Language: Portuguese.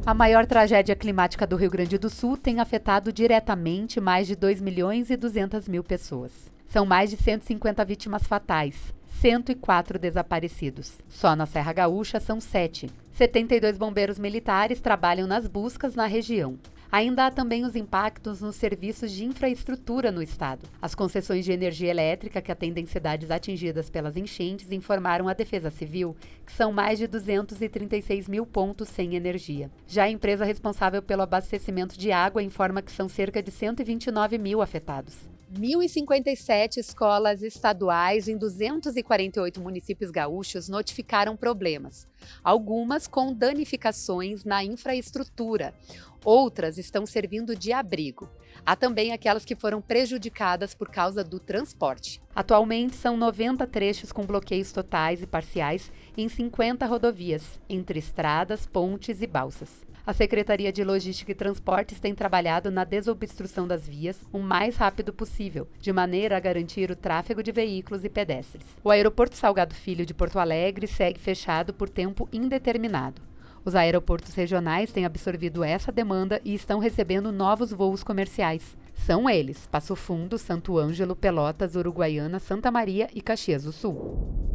A maior tragédia climática do Rio Grande do Sul tem afetado diretamente mais de 2.200.000 pessoas. São mais de 150 vítimas fatais, 104 desaparecidos. Só na Serra Gaúcha são 7. 72 bombeiros militares trabalham nas buscas na região. Ainda há também os impactos nos serviços de infraestrutura no estado. As concessões de energia elétrica que atendem cidades atingidas pelas enchentes informaram à Defesa Civil que são mais de 236 mil pontos sem energia. Já a empresa responsável pelo abastecimento de água informa que são cerca de 129 mil afetados. 1.057 escolas estaduais em 248 municípios gaúchos notificaram problemas, algumas com danificações na infraestrutura. Outras estão servindo de abrigo. Há também aquelas que foram prejudicadas por causa do transporte. Atualmente, são 90 trechos com bloqueios totais e parciais em 50 rodovias, entre estradas, pontes e balsas. A Secretaria de Logística e Transportes tem trabalhado na desobstrução das vias o mais rápido possível, de maneira a garantir o tráfego de veículos e pedestres. O Aeroporto Salgado Filho de Porto Alegre segue fechado por tempo indeterminado. Os aeroportos regionais têm absorvido essa demanda e estão recebendo novos voos comerciais. São eles: Passo Fundo, Santo Ângelo, Pelotas, Uruguaiana, Santa Maria e Caxias do Sul.